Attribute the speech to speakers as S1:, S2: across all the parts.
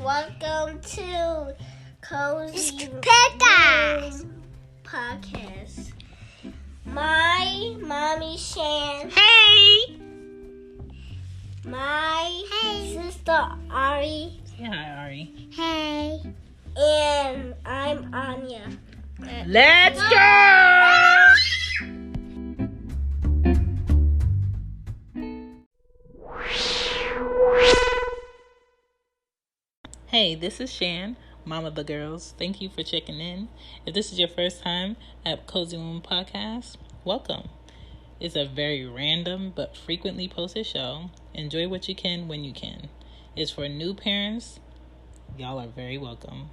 S1: Welcome to Cozy Room Podcast. My mommy Shan.
S2: Hey!
S1: My sister Ari.
S2: Say hi, Ari.
S1: Hey. And I'm Anya.
S2: Let's go! Hey, this is Shan, mom of the girls. Thank you for checking in. If this is your first time at Cozy Room Podcast, welcome. It's a very random but frequently posted show. Enjoy what you can when you can. It's for new parents. Y'all are very welcome.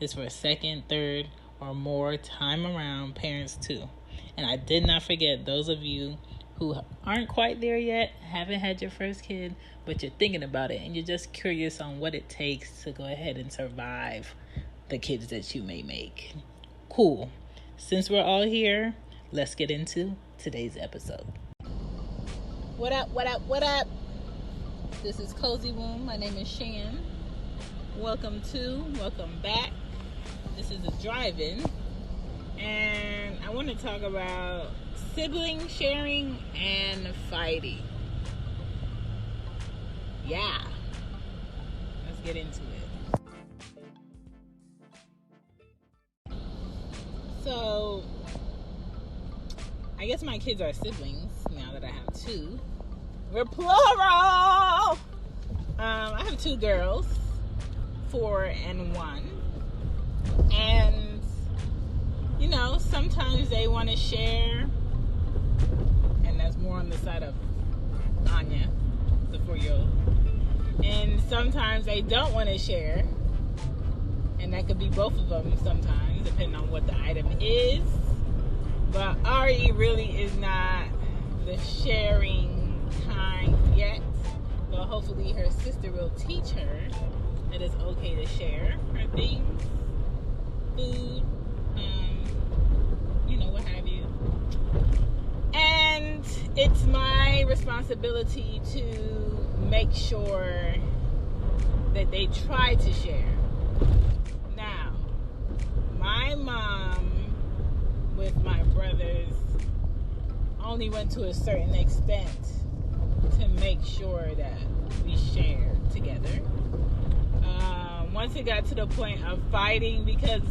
S2: It's for second, third, or more time around parents too. And I did not forget those of you who aren't quite there yet, haven't had your first kid, but you're thinking about it and you're just curious on what it takes to go ahead and survive the kids that you may make. Cool. Since we're all here, let's get into today's episode. What up? This is Cozy Room. My name is Shan. Welcome back. This is a drive-in. And I want to talk about sibling sharing and fighting. Yeah. Let's get into it. So, I guess my kids are siblings now that I have two. We're plural! I have two girls, 4 and 1. And, you know, sometimes they want to share. And that's more on the side of Anya, the 4-year-old. And sometimes they don't want to share. And that could be both of them sometimes, depending on what the item is. But Ari really is not the sharing kind yet. But hopefully her sister will teach her that it's okay to share her things, food, what have you. And it's my responsibility to make sure that they try to share. Now, my mom with my brothers only went to a certain extent to make sure that we shared together. Once it got to the point of fighting because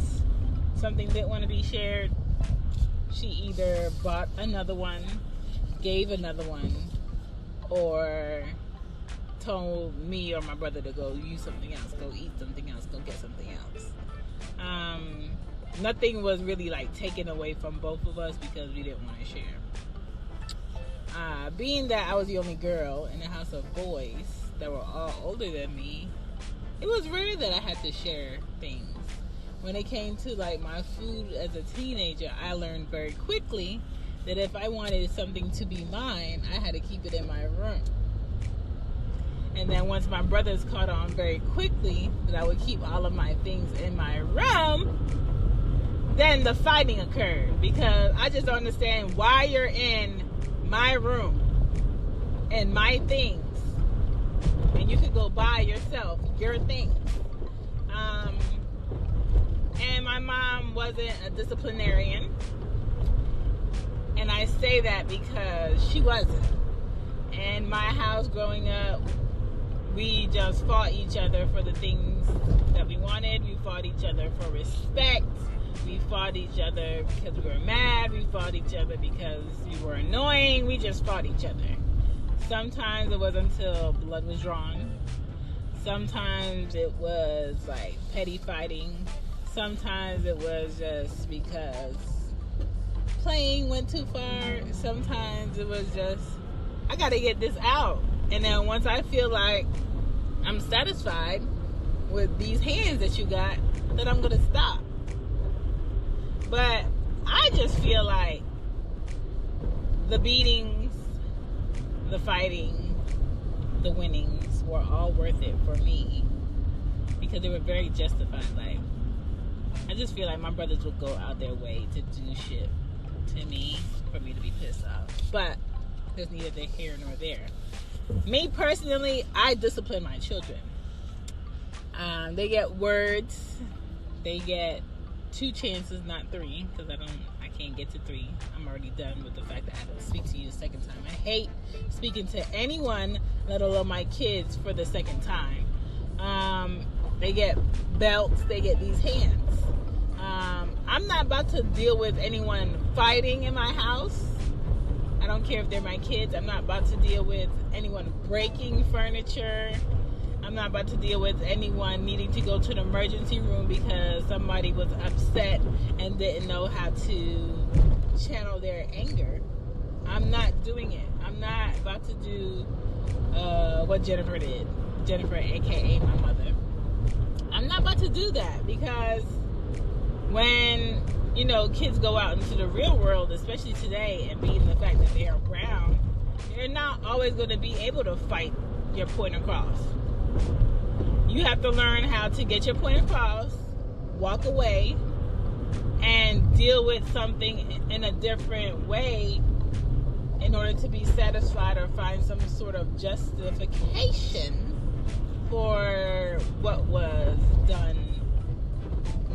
S2: something didn't want to be shared, she either bought another one, gave another one, or told me or my brother to go use something else, go eat something else, go get something else. Nothing was really like taken away from both of us because we didn't want to share. Being that I was the only girl in a house of boys that were all older than me, it was rare that I had to share things. When it came to like my food as a teenager, I learned very quickly that if I wanted something to be mine, I had to keep it in my room. And then once my brothers caught on very quickly that I would keep all of my things in my room, then the fighting occurred because I just don't understand why you're in my room and my things and you could go buy yourself your things. And my mom wasn't a disciplinarian, and I say that because she wasn't. In my house growing up, we just fought each other for the things that we wanted. We fought each other for respect. We fought each other because we were mad. We fought each other because we were annoying. We just fought each other. Sometimes it was until blood was drawn. Sometimes it was like petty fighting. Sometimes it was just because playing went too far. Sometimes it was just, I gotta get this out. And then once I feel like I'm satisfied with these hands that you got, then I'm gonna stop. But I just feel like the beatings, the fighting, the winnings were all worth it for me because they were very justified. Like, I just feel like my brothers would go out their way to do shit to me for me to be pissed off. But there's neither here nor there. Me personally, I discipline my children. They get words. They get 2 chances, not 3, because I can't get to 3. I'm already done with the fact that I have to speak to you a second time. I hate speaking to anyone, let alone my kids, for the second time. They get belts. They get these hands. I'm not about to deal with anyone fighting in my house. I don't care if they're my kids. I'm not about to deal with anyone breaking furniture. I'm not about to deal with anyone needing to go to the emergency room because somebody was upset and didn't know how to channel their anger. I'm not doing it. I'm not about to do what Jennifer did. Jennifer, aka my mother. I'm not about to do that because when, kids go out into the real world, especially today, and being the fact that they are brown, they're not always going to be able to fight your point across. You have to learn how to get your point across, walk away, and deal with something in a different way in order to be satisfied or find some sort of justification for what was done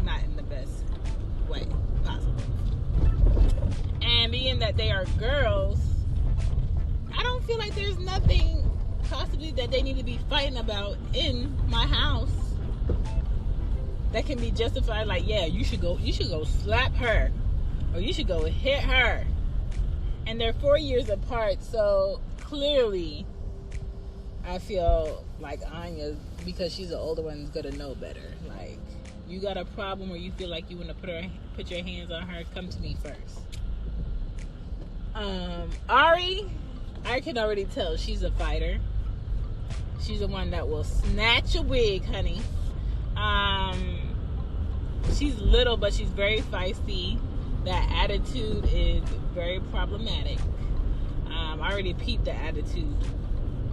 S2: not in the best way possible. And being that they are girls, I don't feel like there's nothing possibly that they need to be fighting about in my house that can be justified. Like, yeah, you should go slap her, or you should go hit her. And they're 4 years apart, so clearly I feel like Anya, because she's the older one, is gonna know better. Like, you got a problem or you feel like you want to put your hands on her, come to me first. Ari, I can already tell she's a fighter. She's the one that will snatch a wig, honey. She's little, but she's very feisty. That attitude is very problematic. I already peeped the attitude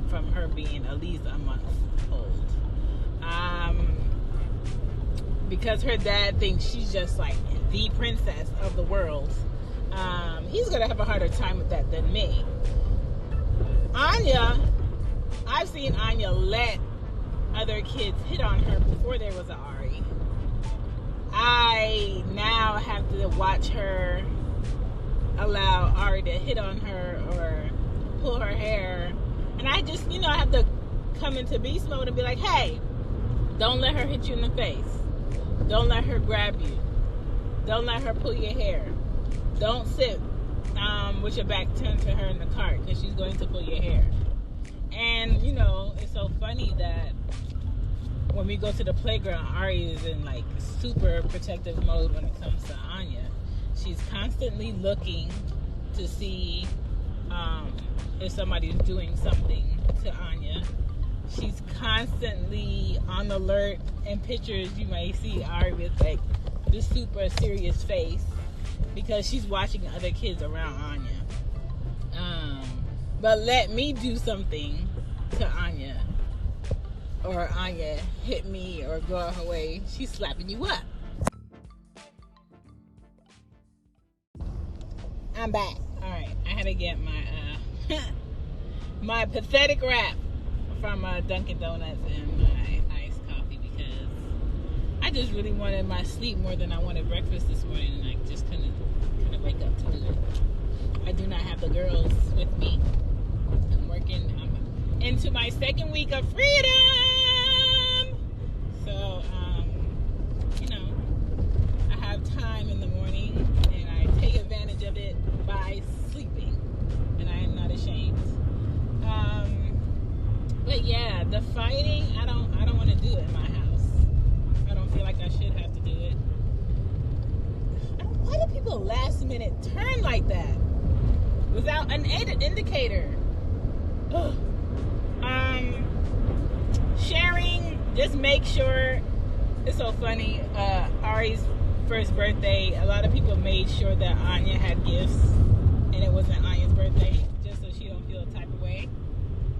S2: from her being at least a month old. Because her dad thinks she's just like the princess of the world. He's going to have a harder time with that than me. Anya, I've seen Anya let other kids hit on her before there was an Ari. I now have to watch her allow Ari to hit on her or pull her hair. And I just, I have to come into beast mode and be like, hey, don't let her hit you in the face. Don't let her grab you. Don't let her pull your hair. Don't sit with your back turned to her in the cart because she's going to pull your hair. And, it's so funny that when we go to the playground, Ari is in like super protective mode when it comes to Anya. She's constantly looking to see if somebody's doing something to Anya. She's constantly on the alert. In pictures, you may see Ari with like this super serious face because she's watching other kids around Anya. But let me do something to Anya, or Anya hit me or go out her way, she's slapping you up. I'm back. All right, I had to get my my pathetic wrap from Dunkin' Donuts and my iced coffee because I just really wanted my sleep more than I wanted breakfast this morning, and I just couldn't wake up to do it. I do not have the girls with me. I'm working. I'm into my second week of freedom. So, I have time in the morning, and I take advantage of it by sleeping, and I am not ashamed. But yeah, the fighting, I don't want to do it in my house. I don't feel like I should have to do it. Why do people last minute turn like that without an indicator? Ugh. Sharing, just make sure. It's so funny. Ari's first birthday, a lot of people made sure that Anya had gifts, and it wasn't Anya's birthday, just so she don't feel a type of way.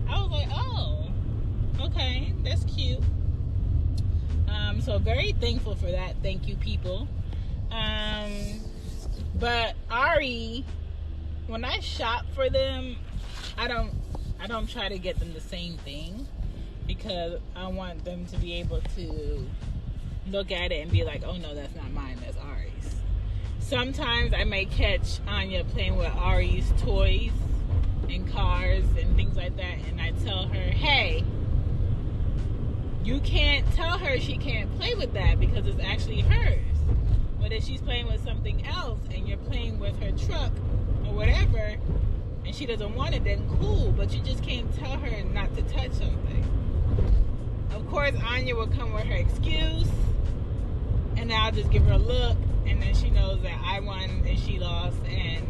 S2: I was like, oh, okay, that's cute. So very thankful for that. Thank you, people. But Ari, when I shop for them, I don't try to get them the same thing. because I want them to be able to look at it and be like, oh no, that's not mine, that's Ari's. Sometimes I may catch Anya playing with Ari's toys and cars and things like that, and I tell her, hey, you can't tell her she can't play with that because it's actually hers. But if she's playing with something else and you're playing with her truck or whatever, and she doesn't want it, then cool, but you just can't tell her not to touch something. Of course, Anya will come with her excuse, and I'll just give her a look, and then she knows that I won and she lost, and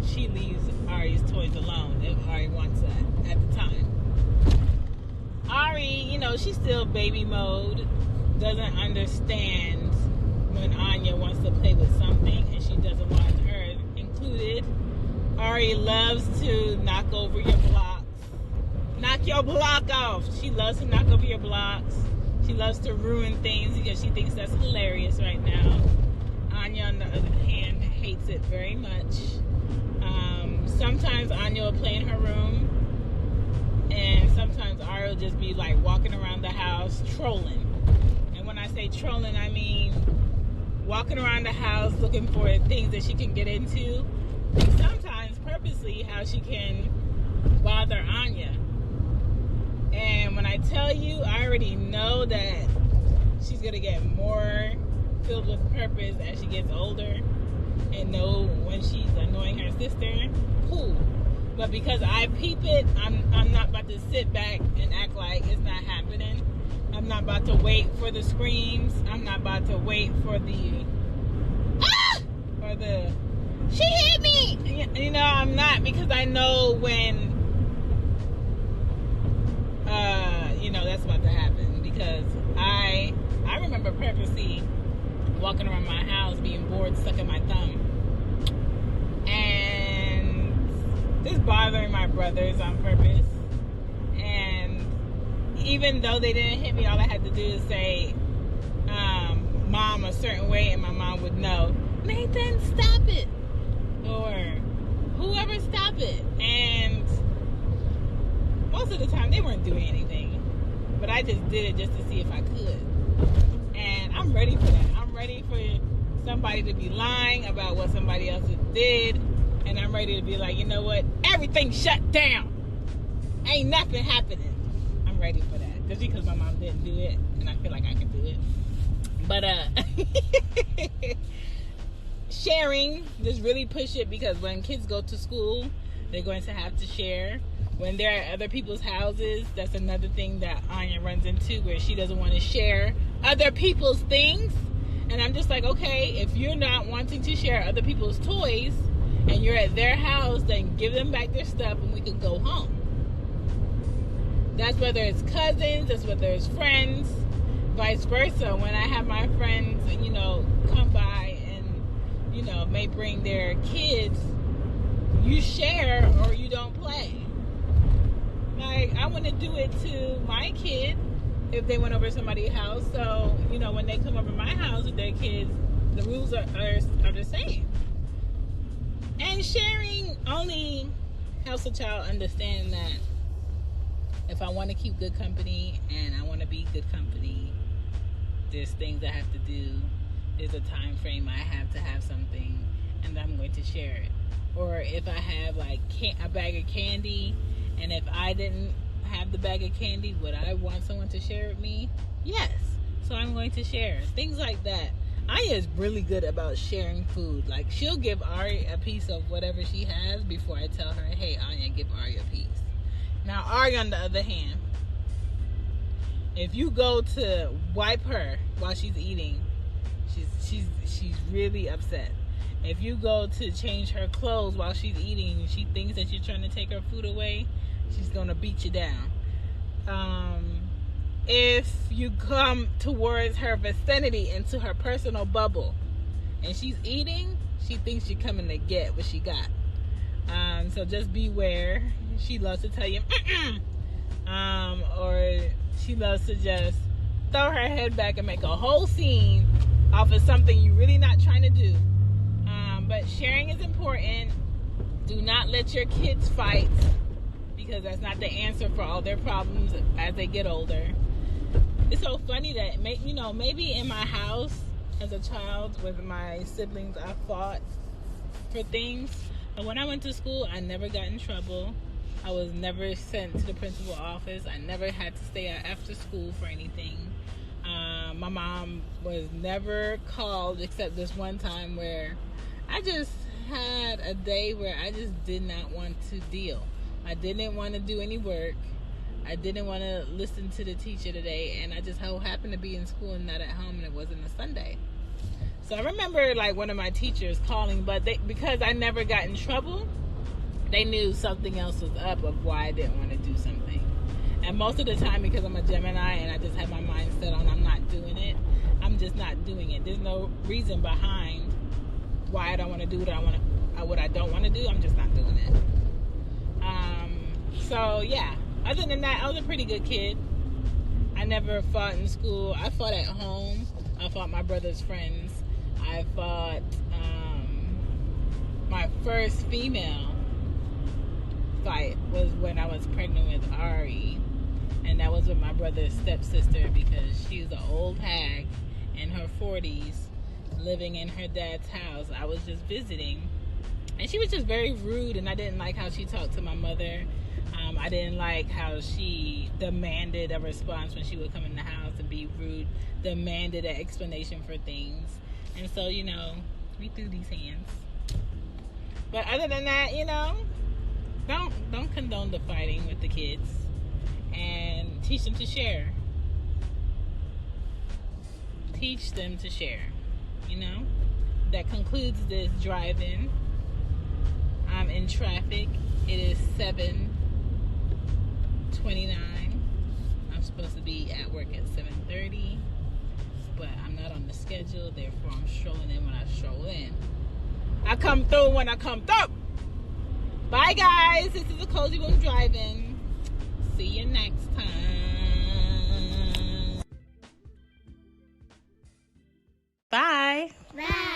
S2: she leaves Ari's toys alone if Ari wants that at the time. Ari, you know, she's still baby mode, doesn't understand when Anya wants to play with something and she doesn't want her included. Ari loves to knock over your blocks. Knock your block off. She loves to knock over your blocks. She loves to ruin things because she thinks that's hilarious right now. Anya, on the other hand, hates it very much. Sometimes Anya will play in her room, and sometimes Ari will just be like walking around the house trolling. And when I say trolling, I mean walking around the house looking for things that she can get into, and sometimes purposely how she can bother Anya. And when I tell you, I already know that she's gonna get more filled with purpose as she gets older, and know when she's annoying her sister, cool. But because I peep it, I'm not about to sit back and act like it's not happening. I'm not about to wait for the screams. I'm not about to wait for the or the she hit me. You know, I'm not, because I know when you know that's about to happen. Because I remember purposely walking around my house being bored, sucking my thumb, and just bothering my brothers on purpose. And even though they didn't hit me, all I had to do is say Mom a certain way, and my mom would know, Nathan, stop it, or whoever, stop it. And most of the time they weren't doing anything, but I just did it just to see if I could. And I'm ready for that. I'm ready for somebody to be lying about what somebody else did, and I'm ready to be like, you know what, everything shut down, ain't nothing happening. I'm ready for that, just because my mom didn't do it and I feel like I can do it. But sharing, just really push it, because when kids go to school, they're going to have to share. When they're at other people's houses, that's another thing that Anya runs into, where she doesn't want to share other people's things. And I'm just like, okay, if you're not wanting to share other people's toys and you're at their house, then give them back their stuff and we can go home. That's whether it's cousins, that's whether it's friends, vice versa. When I have my friends, you know, come by and, you know, may bring their kids, you share or you don't play. Like, I want to do it to my kid if they went over to somebody's house. So, you know, when they come over to my house with their kids, the rules are the same. And sharing only helps a child understand that if I want to keep good company and I want to be good company, there's things I have to do. There's a time frame I have to have something, and I'm going to share it. Or if I have like a bag of candy, and if I didn't have the bag of candy, would I want someone to share with me? Yes. So I'm going to share. Things like that. Anya is really good about sharing food. Like, she'll give Ari a piece of whatever she has before I tell her, hey, Anya, give Ari a piece. Now, Ari, on the other hand, if you go to wipe her while she's eating, she's really upset. If you go to change her clothes while she's eating and she thinks that you're trying to take her food away, she's going to beat you down. If you come towards her vicinity, into her personal bubble, and she's eating, she thinks you're coming to get what she got. So just beware. She loves to tell you, or she loves to just throw her head back and make a whole scene off of something you're really not trying to do. But sharing is important. Do not let your kids fight, because that's not the answer for all their problems as they get older. It's so funny that, maybe in my house as a child with my siblings, I fought for things. But when I went to school, I never got in trouble. I was never sent to the principal's office. I never had to stay out after school for anything. My mom was never called except this one time where I just had a day where I just did not want to deal. I didn't want to do any work. I didn't want to listen to the teacher today, and I just happened to be in school and not at home, and it wasn't a Sunday. So I remember like one of my teachers calling, but because I never got in trouble, they knew something else was up of why I didn't want to do something. And most of the time, because I'm a Gemini and I just have my mind set on I'm not doing it, I'm just not doing it. There's no reason behind why I don't want to do what I don't want to do. I'm just not doing it. So yeah, other than that, I was a pretty good kid. I never fought in school. I fought at home. I fought my brother's friends. I fought my first female fight was when I was pregnant with Ari, and that was with my brother's stepsister because she was an old hag in her 40s living in her dad's house. I was just visiting, and she was just very rude, and I didn't like how she talked to my mother. I didn't like how she demanded a response when she would come in the house and be rude, demanded an explanation for things. And so, we threw these hands. But other than that, don't condone the fighting with the kids, and teach them to share. Teach them to share, That concludes this drive-in. I'm in traffic. It is 7:29. I'm supposed to be at work at 7:30, but I'm not on the schedule, therefore I'm strolling in when I stroll in. I come through when I come through. Bye guys, this is a Cozy Boom Drive-In. See you next time. Bye.
S1: Bye.